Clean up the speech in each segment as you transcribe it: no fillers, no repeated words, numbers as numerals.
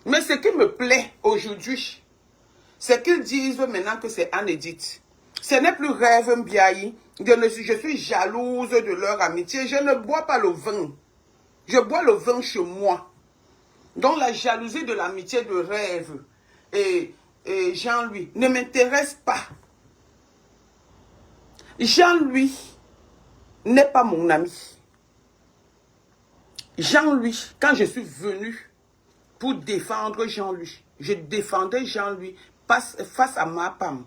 Mais ce qui me plaît aujourd'hui, c'est qu'ils disent maintenant que c'est Anne-Edith. Ce n'est plus Rêve Mbiaye. Je suis jalouse de leur amitié. Je ne bois pas le vin. Je bois le vin chez moi. Donc la jalousie de l'amitié de Rêve et Jean-Louis ne m'intéresse pas. Jean-Louis n'est pas mon ami. Jean-Louis, quand je suis venu pour défendre Jean-Louis, je défendais Jean-Louis face à ma femme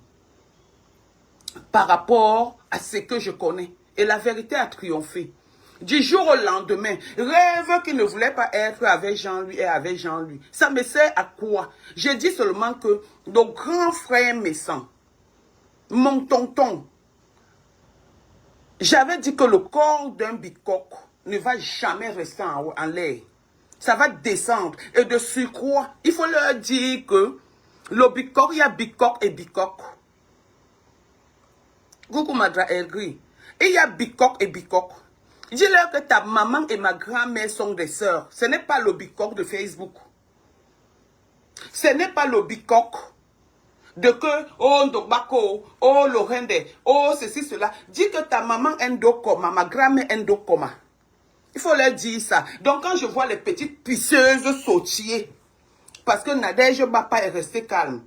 par rapport à ce que je connais. Et la vérité a triomphé. Du jour au lendemain, Rêve qui ne voulait pas être avec Jean-Louis et avec Jean-Louis. Ça me sert à quoi? Je dis seulement que nos grands frères Messan, mon tonton, j'avais dit que le corps d'un bicoque ne va jamais rester en l'air. Ça va descendre. Et de surcroît, il faut leur dire que le bicoque, il y a bicoque et bicoque. Coucou Madra Elgri. Il y a bicoque et bicoque. Dis-leur que ta maman et ma grand-mère sont des sœurs. Ce n'est pas le bicoque de Facebook. Ce n'est pas le bicoque de que, oh Ndobako, oh Lorende, oh ceci, cela. Dis que ta maman Ndokoma, ma grand-mère Ndokoma. Il faut leur dire ça. Donc quand je vois les petites pisseuses sautiller, parce que Nadège Bapa est resté calme.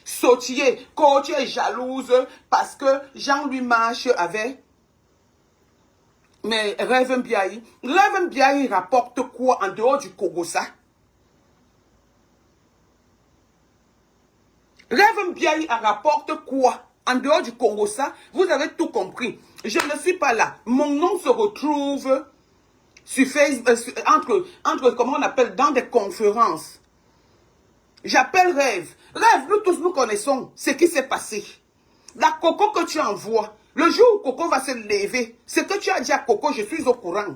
Sautiller, quand tu es jalouse, parce que Jean-Louis marche avec mais Rêve Mbiaye. Rêve Mbiaye rapporte quoi en dehors du Kogosa? Rêve Mbiaye rapporte quoi en dehors du Kogosa? Vous avez tout compris. Je ne suis pas là. Mon nom se retrouve sur Facebook, entre, comment on appelle, dans des conférences. J'appelle Rêve. Rêve, nous tous nous connaissons ce qui s'est passé. La coco que tu envoies, le jour où Coco va se lever, ce que tu as dit à Coco, je suis au courant.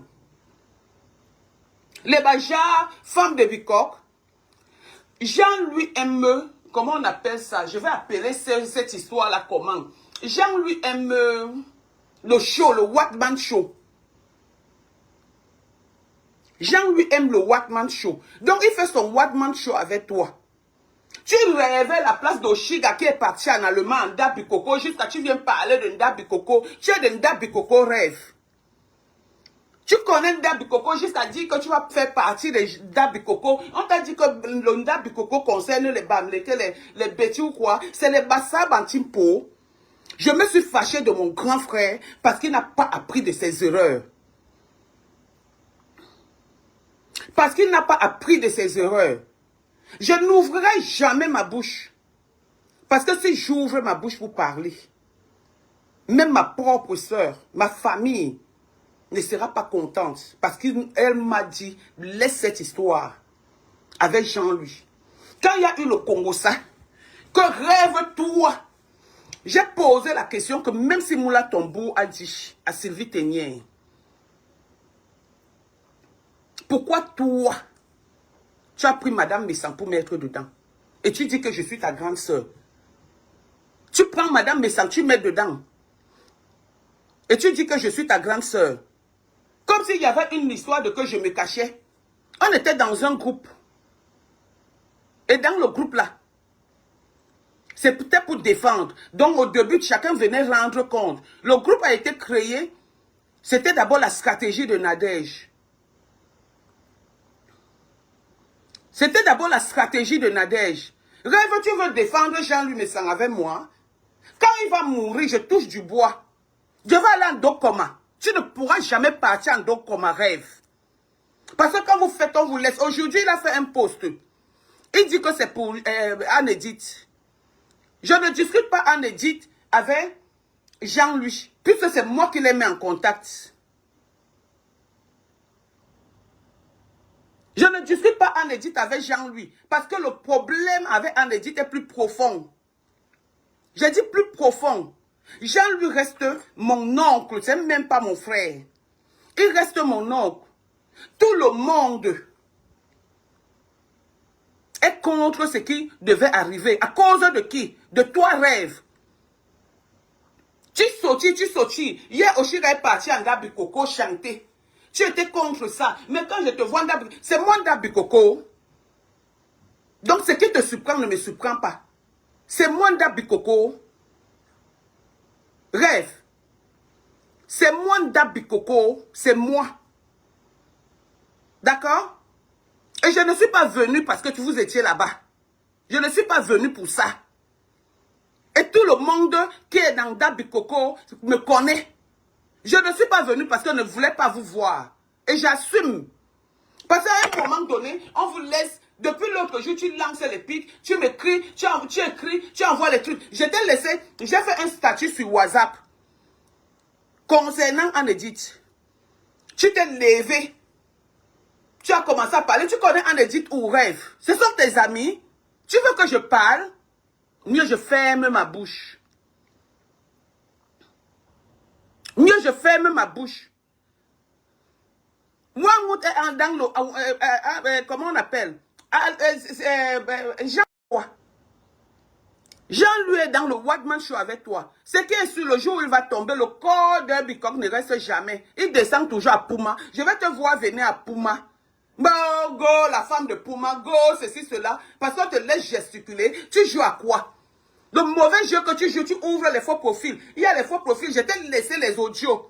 Les Bajars, femmes de Bicoque, Jean-Louis aime, comment on appelle ça? Je vais appeler cette histoire-là comment? Jean-Louis aime le show, le Watman Show. Jean-Louis aime le Watman Show. Donc il fait son Watman Show avec toi. Tu rêvais la place d'Oshiga qui est parti en allemand en Ndabikoko jusqu'à tu viens parler de Ndabikoko. Tu es de Ndabikoko Rêve. Tu connais Ndabikoko jusqu'à dire que tu vas faire partie de Ndabikoko. On t'a dit que le Ndabikoko concerne les Bamleke, les Bétis ou quoi. C'est les Bassab Antimpo. Je me suis fâché de mon grand frère parce qu'il n'a pas appris de ses erreurs. Parce qu'il n'a pas appris de ses erreurs. Je n'ouvrirai jamais ma bouche. Parce que si j'ouvre ma bouche pour parler, même ma propre soeur, ma famille ne sera pas contente. Parce qu'elle m'a dit, laisse cette histoire avec Jean-Louis. Quand il y a eu le Congo ça, que rêve-toi. J'ai posé la question que même si Moula Tombo a dit à Sylvie Ténière, pourquoi toi, tu as pris Madame Messan pour mettre dedans? Et tu dis que je suis ta grande sœur. Tu prends Madame Messan, tu mets dedans. Et tu dis que je suis ta grande sœur. Comme s'il y avait une histoire de que je me cachais. On était dans un groupe. Et dans le groupe là, c'est peut-être pour défendre. Donc au début, chacun venait rendre compte. Le groupe a été créé. C'était d'abord la stratégie de Nadège. C'était d'abord la stratégie de Nadège. Rêve, tu veux défendre Jean-Louis Messan avec moi? Quand il va mourir, je touche du bois. Je vais aller en Dokoma. Tu ne pourras jamais partir en Dokoma, Rêve. Parce que quand vous faites, on vous laisse. Aujourd'hui, il a fait un post. Il dit que c'est pour Anne-Edith. Je ne discute pas Anne-Edith avec Jean-Louis. Puisque c'est moi qui les mets en contact. Je ne discute pas Anne-Edith avec Jean-Louis. Parce que le problème avec Anne-Edith est plus profond. J'ai dit plus profond. Jean-Louis reste mon oncle. C'est même pas mon frère. Il reste mon oncle. Tout le monde est contre ce qui devait arriver. À cause de qui? De toi, Rêve. Tu sautis. Hier, Oshira est parti en Ndabikoko chanter. Tu étais contre ça. Mais quand je te vois Ndabikoko, c'est moi Ndabikoko. Donc, ce qui te surprend ne me surprend pas. C'est moi, Ndabi Coco. Rêve. C'est moi, Ndabi Coco. C'est moi. D'accord? Et je ne suis pas venu parce que vous étiez là-bas. Je ne suis pas venu pour ça. Et tout le monde qui est dans Ndabi Coco me connaît. Je ne suis pas venu parce que je ne voulais pas vous voir. Et j'assume. Parce qu'à un moment donné, on vous laisse. Depuis l'autre jour, tu lances les pics, tu m'écris, tu écris, tu envoies les trucs. Je t'ai laissé, j'ai fait un statut sur WhatsApp concernant Anne-Edith. Tu t'es levé. Tu as commencé à parler. Tu connais Anne-Edith ou Rêve. Ce sont tes amis. Tu veux que je parle? Mieux je ferme ma bouche. Mieux je ferme ma bouche. Moi, dans le... comment on appelle? Jean, Jean lui est dans le Wadman Show avec toi. Ce qui est sur le jour où il va tomber, le corps d'un Bicoque ne reste jamais. Il descend toujours à Puma. Je vais te voir venir à Puma. Bon, go, la femme de Puma, go, ceci, cela. Parce qu'on te laisse gesticuler. Tu joues à quoi? Le mauvais jeu que tu joues, tu ouvres les faux profils. Il y a les faux profils, je t'ai laissé les audios.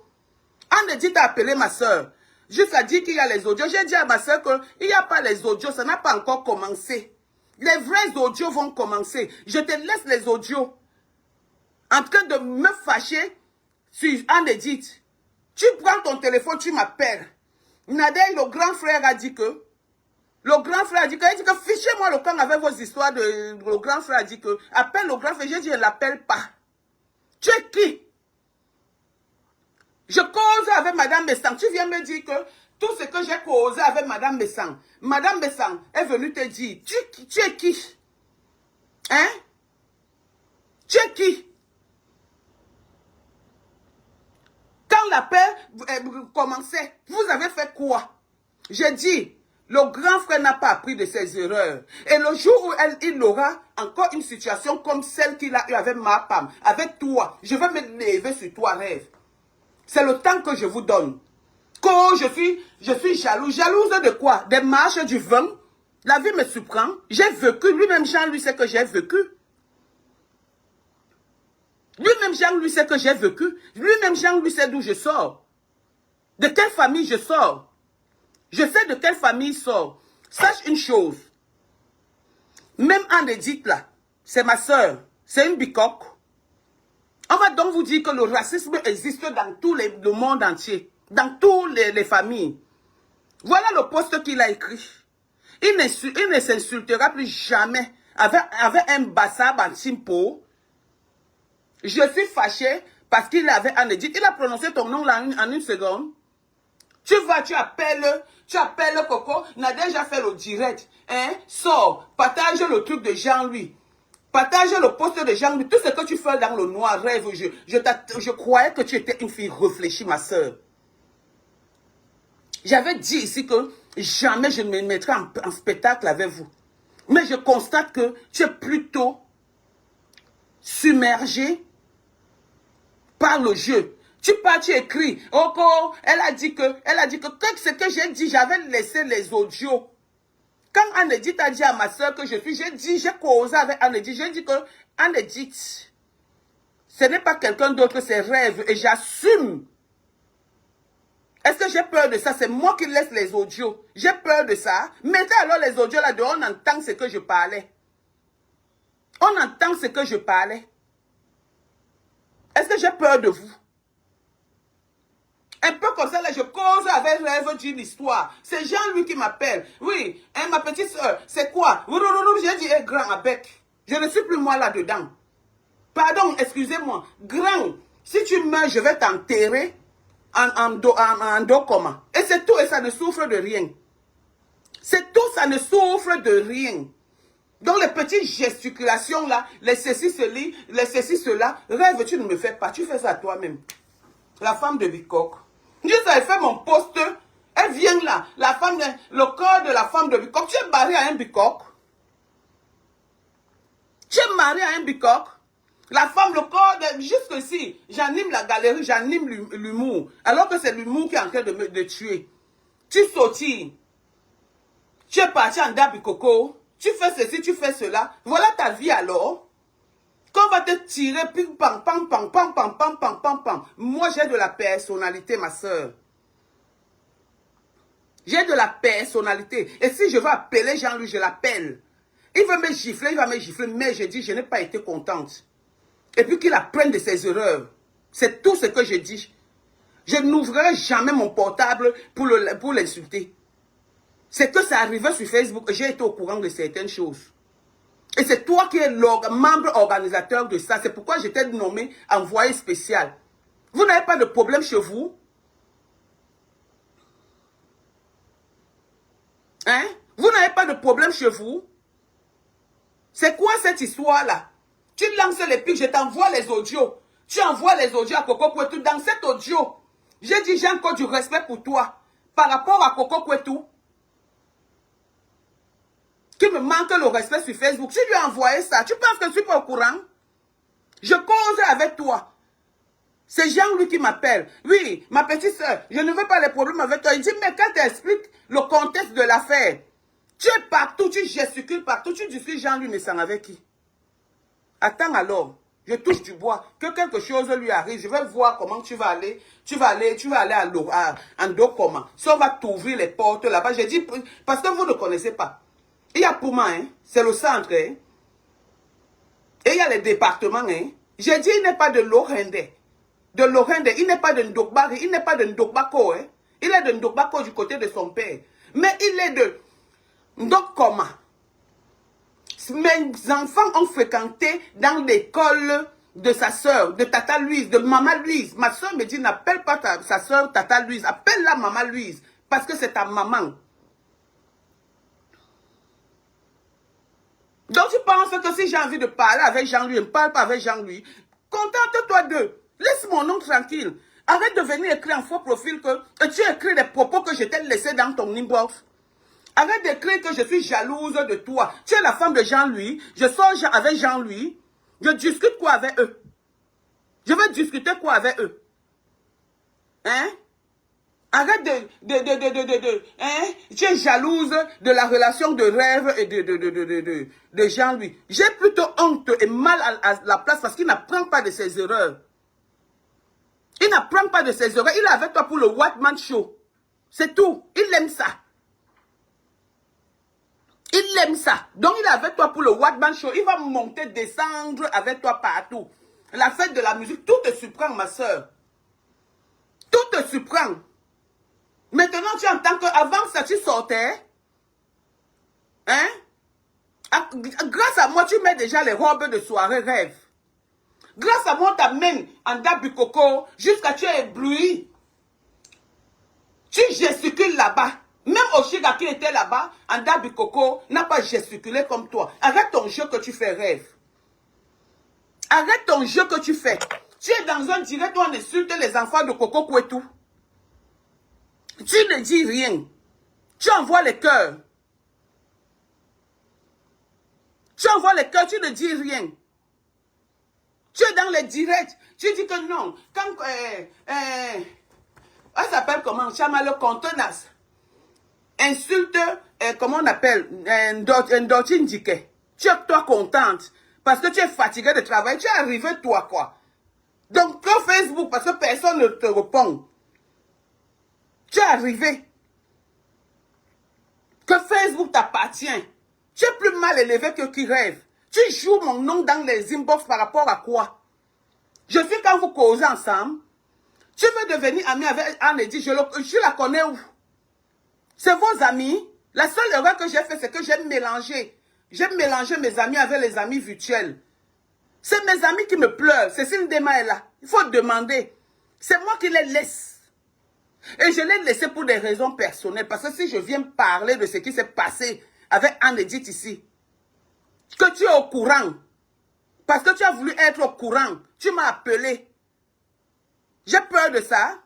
Anne-Edith a appelé ma soeur. Juste à dire qu'il y a les audios. J'ai dit à ma soeur qu'il n'y a pas les audios, ça n'a pas encore commencé. Les vrais audios vont commencer. Je te laisse les audios. En train de me fâcher sur Anne-Edith. Tu prends ton téléphone, tu m'appelles. Nadège, le grand frère a dit que... Le grand frère a dit que... Il dit que fichez-moi le camp avec vos histoires de... Le grand frère a dit que... Appelle le grand frère. J'ai dit, je ne l'appelle pas. Tu es qui? Je cause avec Madame Messang. Tu viens me dire que tout ce que j'ai causé avec Madame Messang est venue te dire, tu es qui? Hein? Tu es qui? Quand la paix commençait, vous avez fait quoi? J'ai dit, le grand frère n'a pas appris de ses erreurs. Et le jour où il aura encore une situation comme celle qu'il a eue avec ma femme, avec toi, je vais me lever sur toi, Rêve. C'est le temps que je vous donne. Quand je suis jalouse. Jalouse de quoi? Des marches du vin. La vie me surprend. J'ai vécu. Lui-même, Jean, lui, sait que j'ai vécu. Lui-même, Jean, lui, sait que j'ai vécu. Lui-même, Jean, lui, sait d'où je sors. De quelle famille je sors. Je sais de quelle famille il sort. Sache une chose. Même Anne-Edith, là, c'est ma soeur. C'est une bicoque. On va donc vous dire que le racisme existe dans tout le monde entier. Dans toutes les familles. Voilà le poste qu'il a écrit. Il ne s'insultera plus jamais avec un bassab en simpo. Je suis fâché parce qu'il avait Anne-Edith. Il a prononcé ton nom là en une seconde. Tu vas, tu appelles Coco. Nadège a fait le direct. Hein? Sors, partage le truc de Jean-Louis. Partage le poste de Jean-Louis. Tout ce que tu fais dans le noir, Rêve. Je croyais que tu étais une fille réfléchie, ma soeur. J'avais dit ici que jamais je ne me mettrai en spectacle avec vous. Mais je constate que tu es plutôt submergé par le jeu. Tu pars, tu écris. Oh, elle a dit que ce que j'ai dit, j'avais laissé les audios. Quand Anne-Edith a dit à ma soeur que j'ai causé avec Anne-Edith, j'ai dit que Anne-Edith, ce n'est pas quelqu'un d'autre, c'est Rêve. Et j'assume. Est-ce que j'ai peur de ça? C'est moi qui laisse les audios. J'ai peur de ça. Mettez alors les audios là-dedans, on entend ce que je parlais. On entend ce que je parlais. Est-ce que j'ai peur de vous? Un peu comme ça, là, je cause avec Rêve d'une histoire. C'est Jean-Louis qui m'appelle. Oui, hein, ma petite soeur, c'est quoi? J'ai dit, hey, grand avec. Je ne suis plus moi là-dedans. Pardon, excusez-moi. Grand, si tu meurs, je vais t'enterrer en dos commun. Et c'est tout, et ça ne souffre de rien. C'est tout, ça ne souffre de rien. Donc les petites gesticulations là, les ceci, cela, Rêve, tu ne me fais pas, tu fais ça toi-même. La femme de Bicoque. Juste, elle fait mon poste, elle vient là, le corps de la femme de Bicoque. Tu es marié à un Bicoque. Tu es marié à un Bicoque. La femme, le corps, jusqu'ici, j'anime la galerie, j'anime l'humour. Alors que c'est l'humour qui est en train de tuer. Tu sautilles. Tu es parti en Ndabi Coco. tu fais ceci, tu fais cela. Voilà ta vie alors. Quand on va te tirer, puis pam, pam, pam, pam, pam, pam, pam, pam, pam. Moi, j'ai de la personnalité, ma soeur. J'ai de la personnalité. Et si je veux appeler Jean-Louis, je l'appelle. Il va me gifler, il va me gifler. Mais je dis, je n'ai pas été contente. Et puis qu'il apprenne de ses erreurs. C'est tout ce que je dis. Je n'ouvrirai jamais mon portable pour l'insulter. C'est que ça arrivait sur Facebook. J'ai été au courant de certaines choses. Et c'est toi qui es le membre organisateur de ça. C'est pourquoi je t'ai nommé envoyé spécial. Vous n'avez pas de problème chez vous? Hein? Vous n'avez pas de problème chez vous? C'est quoi cette histoire-là? Tu lances les pics, je t'envoie les audios. Tu envoies les audios à Coco Kouetou. Dans cet audio, j'ai dit j'ai encore du respect pour toi. Par rapport à Coco Kouetou, qui me manque le respect sur Facebook. Tu lui as envoyé ça. Tu penses que je ne suis pas au courant? Je cause avec toi. C'est Jean-Louis qui m'appelle. Oui, ma petite soeur, je ne veux pas les problèmes avec toi. Il dit, mais quand tu expliques le contexte de l'affaire, tu es partout, tu gesticules partout, tu discutes Jean-Louis, mais c'est avec qui? Attends alors, je touche du bois, que quelque chose lui arrive, je vais voir comment tu vas aller à Ndokoma. Si on va t'ouvrir les portes là-bas, j'ai dit, parce que vous ne connaissez pas. Il y a Pouma, hein, c'est le centre, hein. Et il y a les départements, hein. J'ai dit, il n'est pas de Lorende. De Lorende, il n'est pas de Ndokbari, il n'est pas de Ndokbako, hein. Il est de Ndokbako du côté de son père. Mais il est de Ndokoma. Mes enfants ont fréquenté dans l'école de sa soeur, de Tata Louise, de Maman Louise. Ma soeur me dit, n'appelle pas sa soeur Tata Louise, appelle-la Maman Louise, parce que c'est ta maman. Donc tu penses que si j'ai envie de parler avec Jean-Louis, je ne parle pas avec Jean-Louis. Contente-toi d'eux. Laisse mon nom tranquille. Arrête de venir écrire en faux profil que tu écris des propos que je t'ai laissés dans ton inbox. Arrête d'écrire que je suis jalouse de toi. Tu es la femme de Jean-Louis. Je sors avec Jean-Louis. Je discute quoi avec eux? Je veux discuter quoi avec eux? Hein? Arrête hein? Tu es jalouse de la relation de rêve et de Jean-Louis. J'ai plutôt honte et mal à la place parce qu'il n'apprend pas de ses erreurs. Il n'apprend pas de ses erreurs. Il est avec toi pour le White Man Show. C'est tout. Il aime ça. Il aime ça. Donc il est avec toi pour le White Man Show. Il va monter, descendre avec toi partout. La fête de la musique, tout te surprend, ma soeur. Tout te surprend. Maintenant, tu entends qu'avant ça, tu sortais. Hein? Grâce à moi, tu mets déjà les robes de soirée rêve. Grâce à moi, on t'amène en Dabukoko jusqu'à tu es ébloui. Tu gesticules là-bas. Même Oshiga qui était là-bas, en Dabukoko, n'a pas gesticulé comme toi. Arrête ton jeu que tu fais rêve. Arrête ton jeu que tu fais. Tu es dans un direct où on insulte les enfants de Coco Kouetou. Tu ne dis rien. Tu envoies les cœurs. Tu envoies les cœurs, tu ne dis rien. Tu es dans les directs. Tu dis que non. Quand... elle s'appelle comment? Chamalo Contenas. Insulte, comment on appelle? Ndotindike. Tu es toi contente. Parce que tu es fatigué de travail. Tu es arrivé toi quoi. Donc, quand Facebook, parce que personne ne te répond. Tu es arrivé. Que Facebook t'appartient. Tu es plus mal élevé que qui rêve. Tu joues mon nom dans les inbox par rapport à quoi? Je suis quand vous causez ensemble. Tu veux devenir ami avec Anne-Edith. Je la connais où? C'est vos amis. La seule erreur que j'ai fait, c'est que j'ai mélangé. J'ai mélangé mes amis avec les amis virtuels. C'est mes amis qui me pleurent. Cécile Dema est là. Il faut demander. C'est moi qui les laisse. Et je l'ai laissé pour des raisons personnelles. Parce que si je viens parler de ce qui s'est passé avec Anne-Edith ici, que tu es au courant, parce que tu as voulu être au courant, tu m'as appelé. J'ai peur de ça.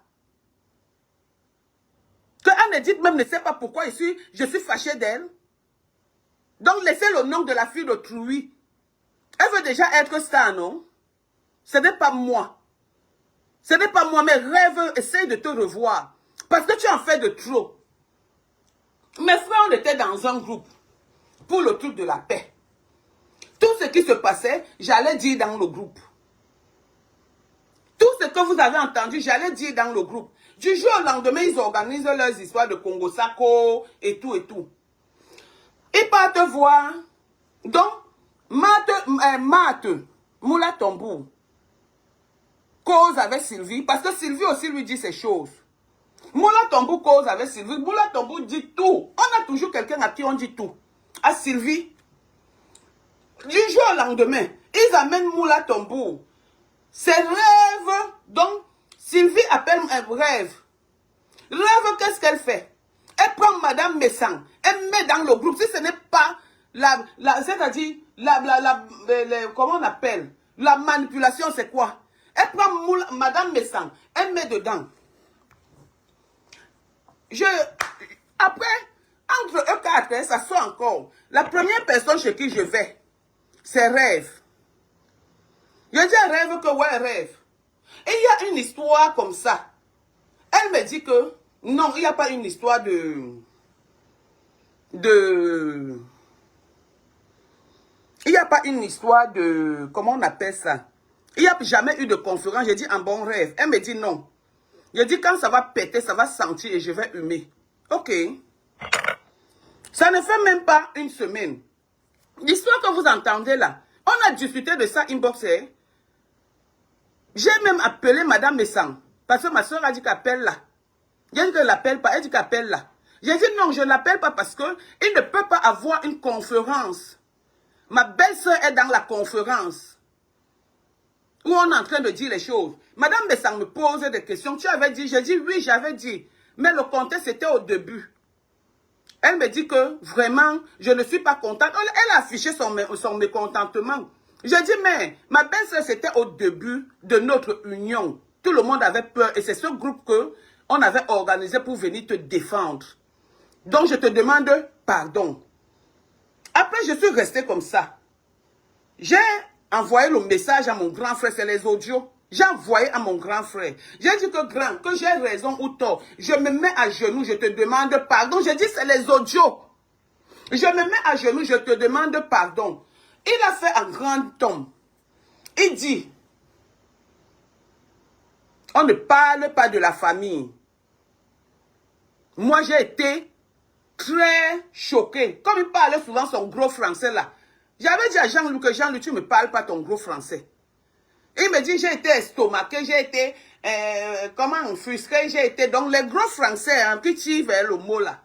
Que Anne-Edith même ne sait pas pourquoi je suis fâché d'elle. Donc laissez le nom de la fille d'autrui. Elle veut déjà être ça, non? Ce n'est pas moi. Ce n'est pas moi, mais rêve, essaye de te revoir. Parce que tu en fais de trop. Mes frères, on était dans un groupe. pour le truc de la paix. Tout ce qui se passait, j'allais dire dans le groupe. Tout ce que vous avez entendu, j'allais dire dans le groupe. Du jour au lendemain, ils organisent leurs histoires de Congo Sako et tout et tout. Ils partent voir. Donc, Matt, Moula Tombou, cause avec Sylvie, parce que Sylvie aussi lui dit ces choses. Moula Tombou cause avec Sylvie, Moula Tombou dit tout. On a toujours quelqu'un à qui on dit tout. À Sylvie, du jour au lendemain, ils amènent Moula Tombou. Ses rêves, donc, Sylvie appelle un rêve. Rêve, qu'est-ce qu'elle fait? Elle prend Madame Messang, elle met dans le groupe. Si ce n'est pas c'est-à-dire, comment on appelle? La manipulation, c'est quoi? Elle prend Madame Messang, elle met dedans. Après, entre eux quatre, ça sort encore. La première personne chez qui je vais, c'est Rêve. Je dis à Rêve que ouais, Rêve. Et il y a une histoire comme ça. Elle me dit que non, il n'y a pas une histoire il n'y a pas une histoire de, comment on appelle ça? Il n'y a jamais eu de conférence. J'ai dit un bon rêve. Elle me dit non. Je dis quand ça va péter, ça va sentir et je vais humer. Ok. Ça ne fait même pas une semaine. L'histoire que vous entendez là, on a discuté de ça inbox. J'ai même appelé Madame Messang. Parce que ma soeur a dit qu'appelle là. Je dis que je l'appelle pas. Elle dit qu'appelle là. J'ai dit non, je ne l'appelle pas parce qu'il ne peut pas avoir une conférence. Ma belle-sœur est dans la conférence. Où on est en train de dire les choses. Madame Messang me pose des questions. Tu avais dit? J'ai dit oui, j'avais dit. Mais le contexte était au début. Elle me dit que vraiment, je ne suis pas contente. Elle a affiché son mécontentement. J'ai dit, mais ma belle-sœur, c'était au début de notre union. Tout le monde avait peur et c'est ce groupe qu'on avait organisé pour venir te défendre. Donc, je te demande pardon. Après, je suis restée comme ça. J'ai envoyé le message à mon grand frère, c'est les audios. J'ai envoyé à mon grand frère. J'ai dit que grand, que j'ai raison ou tort. Je me mets à genoux, je te demande pardon. J'ai dit, c'est les audios. Je me mets à genoux, je te demande pardon. Il a fait un grand tombe. Il dit, on ne parle pas de la famille. Moi, j'ai été très choqué. Comme il parlait souvent son gros français là. J'avais dit à Jean-Luc que Jean-Luc, tu ne me parles pas ton gros français. Il me dit, j'ai été estomaqué, j'ai été, offusqué, j'ai été, donc les gros français, hein, qui tirent vers le mot là.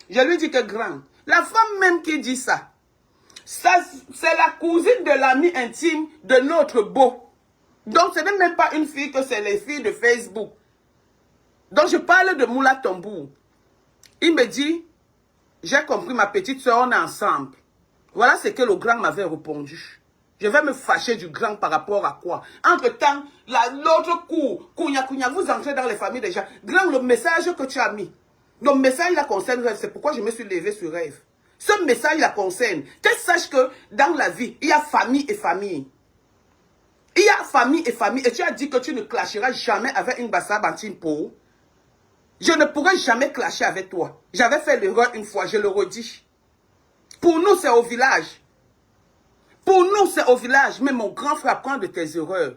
Je lui dis que grand, la femme même qui dit ça, c'est la cousine de l'ami intime de notre beau. Donc ce n'est même pas une fille que c'est les filles de Facebook. Donc je parle de Moula Tombou. Il me dit, j'ai compris ma petite soeur, on est ensemble. Voilà ce que le grand m'avait répondu. Je vais me fâcher du grand par rapport à quoi? Entre-temps, l'autre coup, vous entrez dans les familles des gens. Grand, le message que tu as mis, le message la concerne Rêve. C'est pourquoi je me suis levé sur Rêve. Ce message la concerne. Que sache que dans la vie, il y a famille et famille. Il y a famille et famille. Et tu as dit que tu ne clasheras jamais avec une Bassa Bantimpo. Je ne pourrai jamais clasher avec toi. J'avais fait l'erreur une fois, je le redis. Pour nous, c'est au village. Pour nous, c'est au village. Mais mon grand frère, prend de tes erreurs.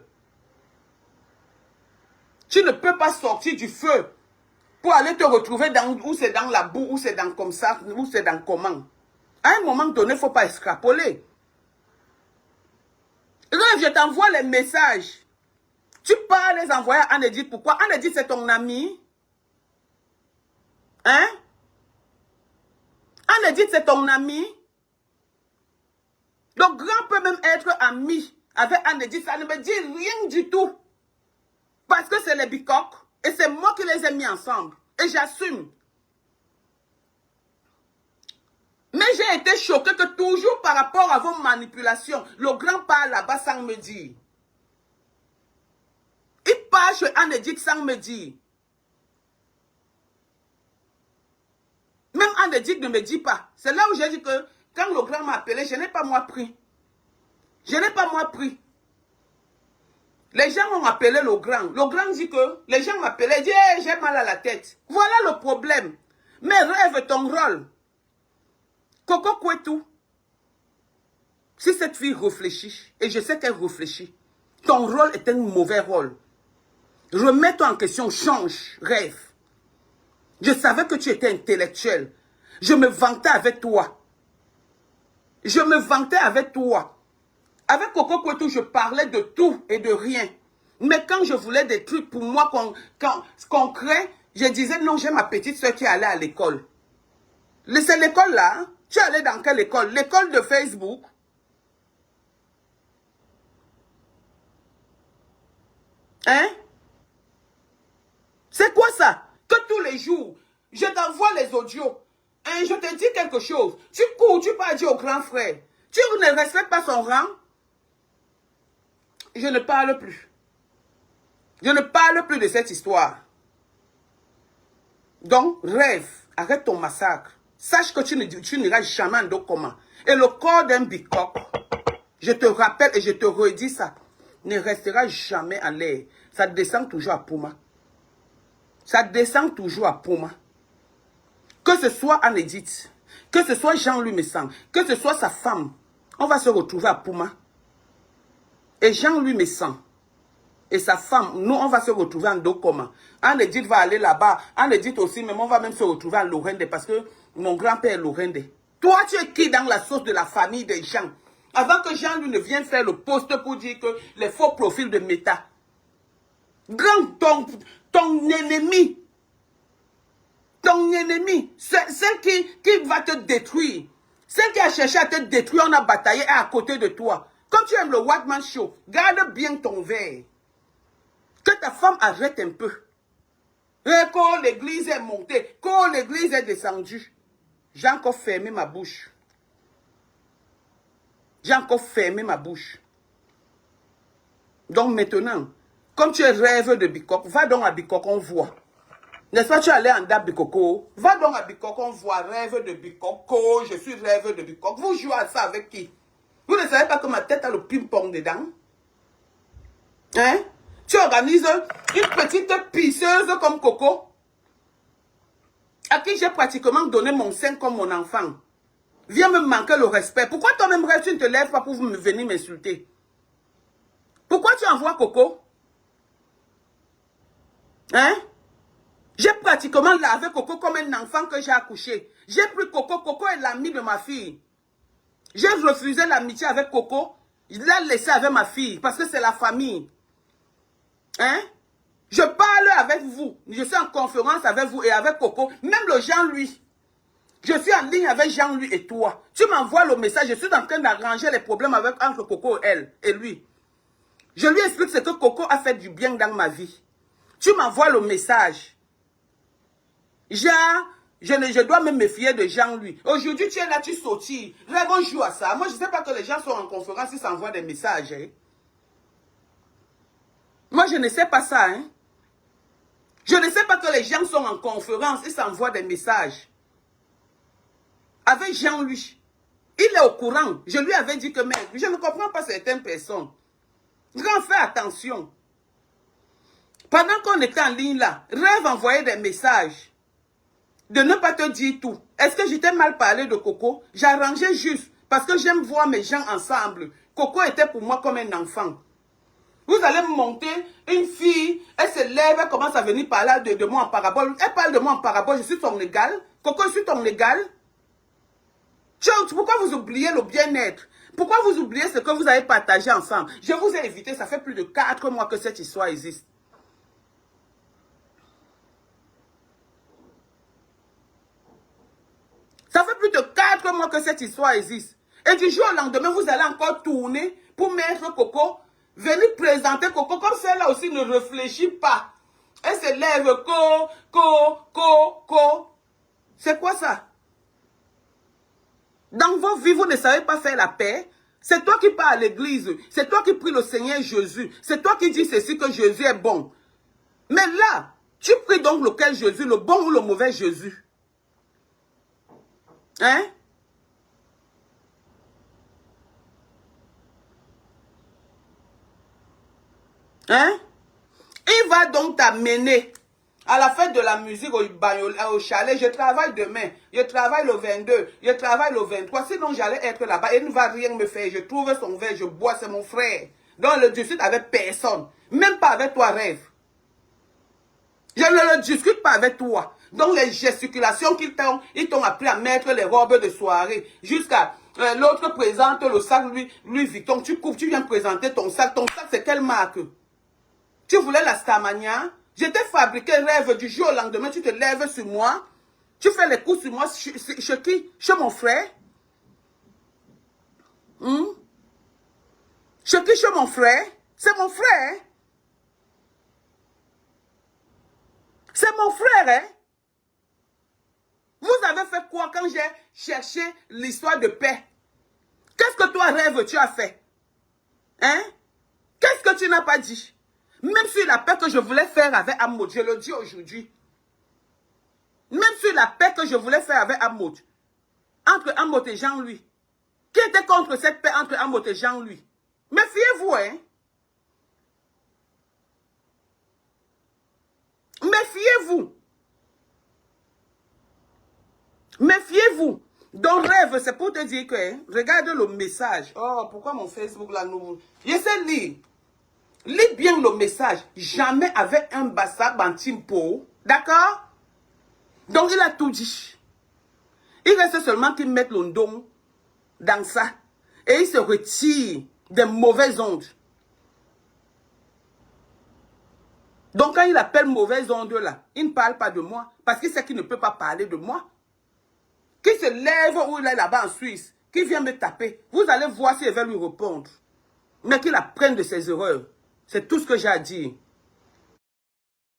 Tu ne peux pas sortir du feu pour aller te retrouver dans, où c'est dans la boue, où c'est dans comme ça, où c'est dans comment. À un moment donné, il ne faut pas extrapoler. Rêve, je t'envoie les messages. Tu pars les envoyer à Anne-Edith. Pourquoi? Anne-Edith, c'est ton ami. Hein? Anne-Edith, c'est ton ami. Donc, grand peut même être ami avec Anne-Edith. Ça ne me dit rien du tout. Parce que c'est les bicoques. Et c'est moi qui les ai mis ensemble. Et j'assume. Mais j'ai été choqué que toujours par rapport à vos manipulations, le grand parle là-bas sans me dire. Il part chez Anne-Edith sans me dire. Même Anne-Edith ne me dit pas. C'est là où j'ai dit que quand le grand m'a appelé, je n'ai pas moi pris. Je n'ai pas moi pris. Les gens ont appelé le grand. Le grand dit que les gens m'appelaient, dit hey, j'ai mal à la tête. Voilà le problème. Mais Rêve ton rôle. Coco Kouetou, Si cette fille réfléchit, et je sais qu'elle réfléchit, ton rôle est un mauvais rôle. Remets-toi en question, change, rêve. Je savais que tu étais intellectuel. Je me vantais avec toi. Je me vantais avec toi. Avec Coco Kwetu, je parlais de tout et de rien. Mais quand je voulais des trucs pour moi concrets, je disais non, j'ai ma petite soeur qui allait à l'école. C'est l'école là. Hein? Tu allais dans quelle école? L'école de Facebook. Hein? C'est quoi ça? Que tous les jours, je t'envoie les audios. Hein, je te dis quelque chose. Tu cours, tu pas dire au grand frère. Tu ne respectes pas son rang. Je ne parle plus. Je ne parle plus de cette histoire. Donc, rêve. Arrête ton massacre. Sache que tu n'iras jamais en Dokoma. Et le corps d'un bicoque, je te rappelle et je te redis ça, ne restera jamais en l'air. Ça descend toujours à Pouma. Ça descend toujours à Pouma. Que ce soit Anne Edith, que ce soit Jean-Louis Messang, que ce soit sa femme, on va se retrouver à Pouma. Et Jean-Louis Messang et sa femme, nous, on va se retrouver en Dokoma. Anne Edith va aller là-bas. Anne Edith aussi, mais on va même se retrouver en Lorende parce que mon grand-père est Lorende. Toi, tu es qui dans la sauce de la famille des gens? Avant que Jean-Louis ne vienne faire le poste pour dire que les faux profils de Meta. Ton ennemi. Ton ennemi, celle qui va te détruire, celle qui a cherché à te détruire, on a bataillé, est à côté de toi. Quand tu aimes le White Man Show, garde bien ton verre. Que ta femme arrête un peu. Et quand l'église est montée, quand l'église est descendue, j'ai encore fermé ma bouche. J'ai encore fermé ma bouche. Donc maintenant, comme tu es rêve de Bikok, va donc à Bikok, on voit. N'est-ce pas, tu es allé en dab Bikoko? Va donc à Bikok, on voit rêve de Bikoko, je suis rêve de Bikok. Vous jouez à ça avec qui? Vous ne savez pas que ma tête a le ping-pong dedans? Hein? Tu organises une petite pisseuse comme Coco, à qui j'ai pratiquement donné mon sein comme mon enfant. Viens me manquer le respect. Pourquoi toi-même rêve, tu ne te lèves pas pour venir m'insulter? Pourquoi tu envoies Coco? Hein? J'ai pratiquement lavé Coco comme un enfant que j'ai accouché. J'ai pris Coco. Coco est l'ami de ma fille. J'ai refusé l'amitié avec Coco. Je l'ai laissé avec ma fille parce que c'est la famille. Hein? Je parle avec vous. Je suis en conférence avec vous et avec Coco. Même le Jean-Louis. Je suis en ligne avec Jean-Louis et toi. Tu m'envoies le message. Je suis en train d'arranger les problèmes entre Coco et elle et lui. Je lui explique ce que Coco a fait du bien dans ma vie. Tu m'envoies le message. Je dois me méfier de Jean-Louis. Aujourd'hui, tu es là, tu sautilles. Rêve, on joue à ça. Moi, je ne sais pas que les gens sont en conférence, ils s'envoient des messages. Hein. Moi, je ne sais pas ça. Hein. Je ne sais pas que les gens sont en conférence, ils s'envoient des messages. Avec Jean-Louis. Il est au courant. Je lui avais dit que, mec, je ne comprends pas certaines personnes. Grand, fais attention. Pendant qu'on était en ligne là, Rêve envoyait des messages. De ne pas te dire tout. Est-ce que j'étais mal parlé de Coco? J'arrangeais juste. Parce que j'aime voir mes gens ensemble. Coco était pour moi comme un enfant. Vous allez me monter une fille, elle se lève, elle commence à venir parler de moi en parabole. Elle parle de moi en parabole, je suis ton égal. Coco, je suis ton égal. Pourquoi vous oubliez le bien-être? Pourquoi vous oubliez ce que vous avez partagé ensemble? Je vous ai évité, ça fait plus de 4 mois que cette histoire existe. Ça fait plus de 4 mois que cette histoire existe. Et du jour au lendemain, vous allez encore tourner pour mettre Coco, venir présenter Coco, comme celle-là aussi ne réfléchit pas. Elle se lève, co. C'est quoi ça? Dans vos vies, vous ne savez pas faire la paix. C'est toi qui pars à l'église. C'est toi qui pries le Seigneur Jésus. C'est toi qui dis ceci que Jésus est bon. Mais là, tu pries donc lequel Jésus, le bon ou le mauvais Jésus? Hein? Hein? Il va donc t'amener À la fête de la musique au chalet, je travaille demain. Je travaille le 22. Je travaille le 23. Sinon, j'allais être là-bas. Il ne va rien me faire. Je trouve son verre, je bois, c'est mon frère. Donc, je discute avec personne. Même pas avec toi, rêve. Je ne le discute pas avec toi. Donc, les gesticulations qu'ils t'ont, ils t'ont appris à mettre les robes de soirée. Jusqu'à l'autre présente le sac, lui Vuitton. Tu coupes, tu viens présenter ton sac. Ton sac, c'est quelle marque? Tu voulais la Starmania? Je t'ai fabriqué un rêve du jour au lendemain. Tu te lèves sur moi. Tu fais les coups sur moi. Chez qui? Chez mon frère? Chez qui? Chez mon frère? C'est mon frère. C'est mon frère, hein? Vous avez fait quoi quand j'ai cherché l'histoire de paix? Qu'est-ce que toi, rêve, tu as fait? Hein? Qu'est-ce que tu n'as pas dit? Même sur la paix que je voulais faire avec Amod, je le dis aujourd'hui. Même sur la paix que je voulais faire avec Amod, entre Amod et Jean-Louis. Qui était contre cette paix entre Amod et Jean-Louis? Méfiez-vous, hein? Méfiez-vous. Méfiez-vous. Donc, rêve, c'est pour te dire que, hein, regarde le message. Oh, pourquoi mon Facebook là nous... Je sais lire. Lis bien le message. Jamais avec un bassa bantimpo. D'accord? Donc, il a tout dit. Il reste seulement qu'il mette le don dans ça. Et il se retire des mauvaises ondes. Donc, quand il appelle mauvaises ondes là, il ne parle pas de moi. Parce qu'il sait qu'il ne peut pas parler de moi. Qui se lève où il est là-bas en Suisse, qui vient me taper. Vous allez voir si elle va lui répondre. Mais qu'il apprenne de ses erreurs. C'est tout ce que j'ai à dire.